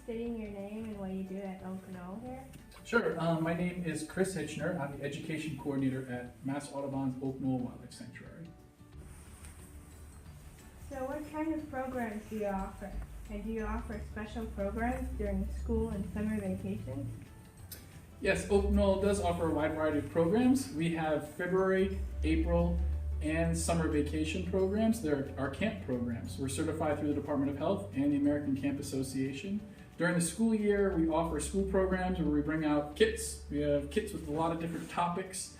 stating your name and what you do at Knoll here? Sure. My name is Chris Hitchner. I'm the Education Coordinator at Mass Audubon's Knoll Wildlife Sanctuary. So what kind of programs do you offer? And do you offer special programs during school and summer vacations? Yes, Knoll does offer a wide variety of programs. We have February, April, and summer vacation programs. They're our camp programs. We're certified through the Department of Health and the American Camp Association. During the school year, we offer school programs where we bring out kits. We have kits with a lot of different topics.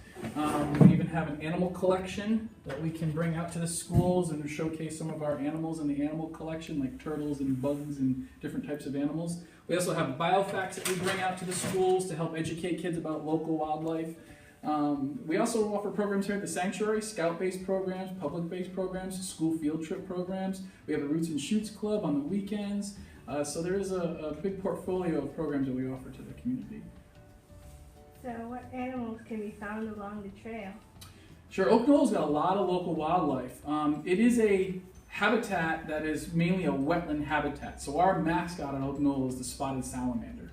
We even have an animal collection that we can bring out to the schools and showcase some of our animals in the animal collection, like turtles and bugs and different types of animals. We also have biofacts that we bring out to the schools to help educate kids about local wildlife. We also offer programs here at the sanctuary, scout-based programs, public-based programs, school field trip programs. We have a Roots and Shoots Club on the weekends. So there is a big portfolio of programs that we offer to the community. So what animals can be found along the trail? Sure, Knoll's got a lot of local wildlife. It is a habitat that is mainly a wetland habitat. So our mascot at Knoll is the spotted salamander,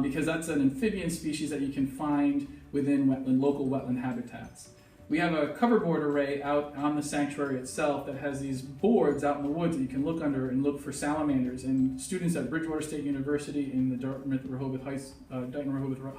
because that's an amphibian species that you can find within local wetland habitats. We have a coverboard array out on the sanctuary itself that has these boards out in the woods that you can look under and look for salamanders. And students at Bridgewater State University and the Dayton-Rehoboth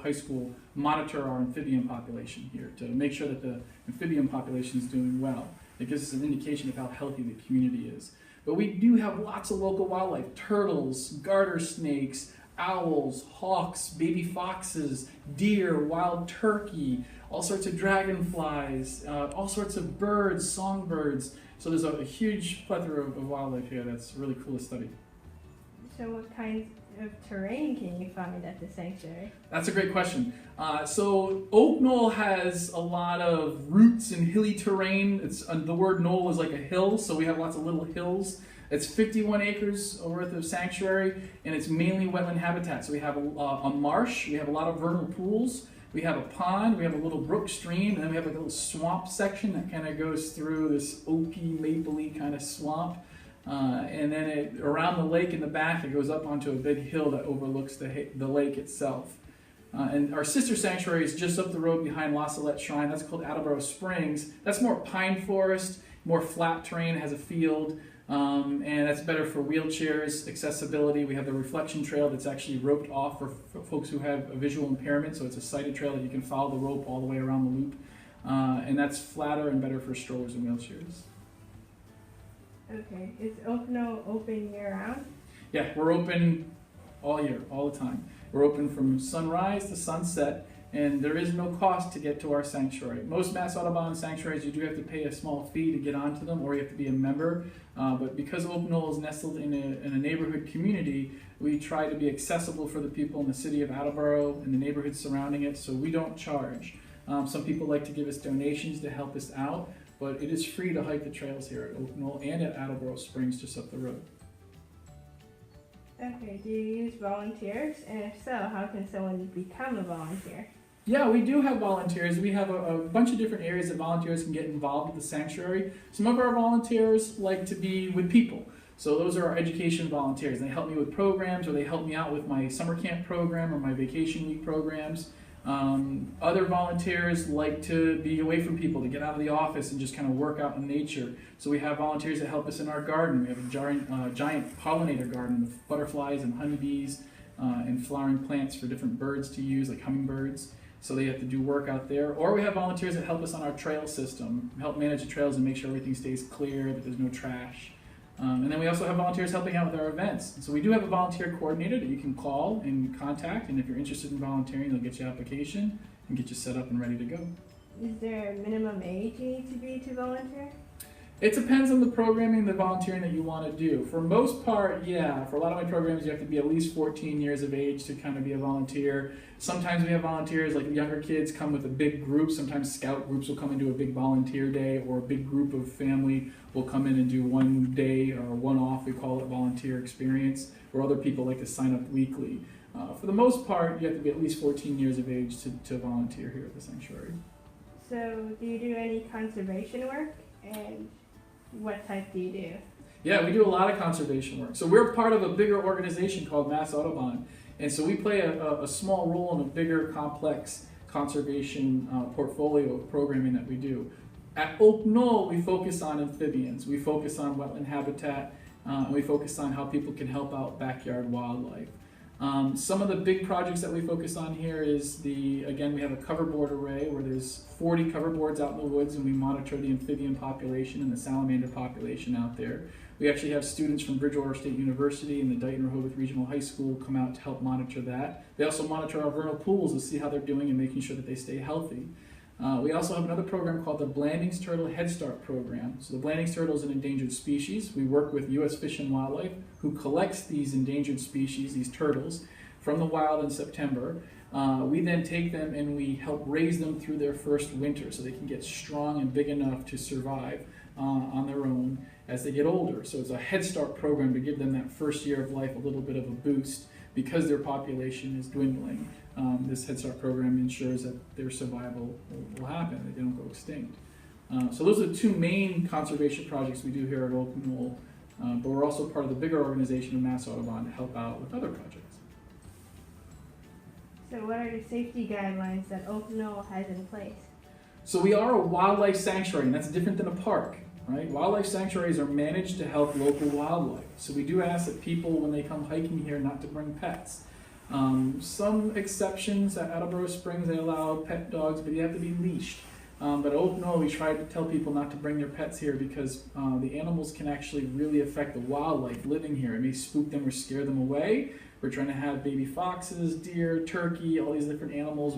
High School monitor our amphibian population here to make sure that the amphibian population is doing well. It gives us an indication of how healthy the community is. But we do have lots of local wildlife: turtles, garter snakes, owls, hawks, baby foxes, deer, wild turkey, all sorts of dragonflies, all sorts of birds, songbirds. So there's a huge plethora of wildlife here that's really cool to study. So what kinds of terrain can you find at the sanctuary? That's a great question. So Knoll has a lot of roots and hilly terrain. The word knoll is like a hill, so we have lots of little hills. It's 51 acres worth of sanctuary, and it's mainly wetland habitat. So we have a marsh, we have a lot of vernal pools, we have a pond, we have a little brook stream, and then we have like a little swamp section that kind of goes through this oaky, mapley kind of swamp. And then around the lake in the back, it goes up onto a big hill that overlooks the lake itself. And our sister sanctuary is just up the road behind La Salette Shrine. That's called Attleboro Springs. That's more pine forest, more flat terrain, has a field. And that's better for wheelchairs, accessibility. We have the reflection trail that's actually roped off for folks who have a visual impairment, so it's a sighted trail that you can follow the rope all the way around the loop. And that's flatter and better for strollers and wheelchairs. Okay, is Knoll open year-round? Yeah, we're open all year, all the time. We're open from sunrise to sunset, and there is no cost to get to our sanctuary. Most Mass Audubon sanctuaries, you do have to pay a small fee to get onto them, or you have to be a member. But because Knoll is nestled in a neighborhood community, we try to be accessible for the people in the city of Attleboro and the neighborhoods surrounding it, so we don't charge. Some people like to give us donations to help us out, but it is free to hike the trails here at Knoll and at Attleboro Springs just up the road. Okay, do you use volunteers? And if so, how can someone become a volunteer? Yeah, we do have volunteers. We have a bunch of different areas that volunteers can get involved with the sanctuary. Some of our volunteers like to be with people. So those are our education volunteers. They help me with programs, or they help me out with my summer camp program or my vacation week programs. Other volunteers like to be away from people, to get out of the office and just kind of work out in nature. So we have volunteers that help us in our garden. We have a giant pollinator garden with butterflies and honeybees and flowering plants for different birds to use, like hummingbirds. So they have to do work out there. Or we have volunteers that help us on our trail system, help manage the trails and make sure everything stays clear, that there's no trash. And then we also have volunteers helping out with our events. And so we do have a volunteer coordinator that you can call and contact, and if you're interested in volunteering, they'll get you an application and get you set up and ready to go. Is there a minimum age you need to be to volunteer? It depends on the programming, the volunteering that you want to do. For most part, yeah. For a lot of my programs, you have to be at least 14 years of age to kind of be a volunteer. Sometimes we have volunteers, like younger kids come with a big group. Sometimes scout groups will come and do a big volunteer day, or a big group of family will come in and do one day or one off, we call it volunteer experience, where other people like to sign up weekly. For the most part, you have to be at least 14 years of age to volunteer here at the sanctuary. So do you do any conservation work? And what type do you do? Yeah, we do a lot of conservation work. So we're part of a bigger organization called Mass Audubon. And so we play a small role in a bigger, complex conservation portfolio of programming that we do. At Oak Knoll, we focus on amphibians. We focus on wetland habitat. And we focus on how people can help out backyard wildlife. Some of the big projects that we focus on here is again, we have a coverboard array where there's 40 coverboards out in the woods, and we monitor the amphibian population and the salamander population out there. We actually have students from Bridgewater State University and the Dighton-Rehoboth Regional High School come out to help monitor that. They also monitor our vernal pools to see how they're doing and making sure that they stay healthy. We also have another program called the Blandings Turtle Head Start Program. So the Blandings turtle is an endangered species. We work with U.S. Fish and Wildlife, who collects these endangered species, these turtles, from the wild in September. We then take them and we help raise them through their first winter so they can get strong and big enough to survive on their own as they get older. So it's a Head Start program to give them that first year of life a little bit of a boost because their population is dwindling. This Head Start program ensures that their survival will happen, that they don't go extinct. So those are the two main conservation projects we do here at Oak Knoll, but we're also part of the bigger organization of Mass Audubon to help out with other projects. So what are the safety guidelines that Oak Knoll has in place? So we are a wildlife sanctuary, and that's different than a park, right? Wildlife sanctuaries are managed to help local wildlife. So we do ask that people, when they come hiking here, not to bring pets. Some exceptions at Attleboro Springs, they allow pet dogs, but you have to be leashed. But at Oak Knoll, we try to tell people not to bring their pets here because the animals can actually really affect the wildlife living here. It may spook them or scare them away. We're trying to have baby foxes, deer, turkey, all these different animals,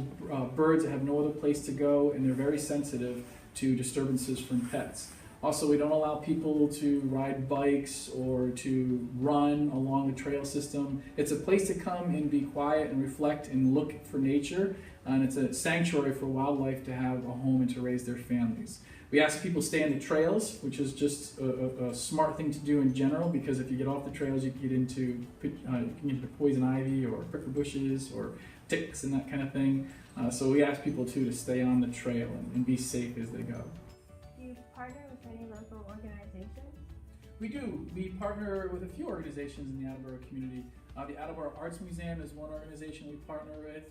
birds that have no other place to go, and they're very sensitive to disturbances from pets. Also, we don't allow people to ride bikes or to run along the trail system. It's a place to come and be quiet and reflect and look for nature, and it's a sanctuary for wildlife to have a home and to raise their families. We ask people stay on the trails, which is just a smart thing to do in general, because if you get off the trails, you can get into poison ivy or prickly bushes or ticks and that kind of thing. So we ask people too to stay on the trail and be safe as they go. Do you partner with any local organizations? We do. We partner with a few organizations in the Attleboro community. The Attleboro Arts Museum is one organization we partner with,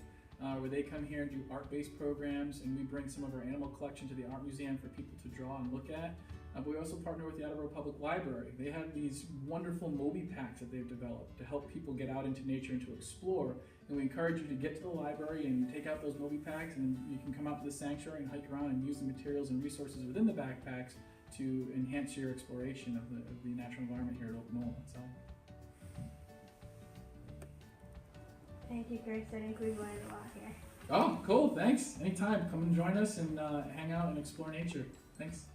where they come here and do art-based programs, and we bring some of our animal collection to the art museum for people to draw and look at. But we also partner with the Attleboro Public Library. They have these wonderful Moby packs that they've developed to help people get out into nature and to explore. And we encourage you to get to the library and take out those Moby packs, and you can come out to the sanctuary and hike around and use the materials and resources within the backpacks to enhance your exploration of the natural environment here at Oak Knoll itself. Thank you, Chris. I think we've learned a lot here. Oh, cool. Thanks. Anytime. Come and join us and hang out and explore nature. Thanks.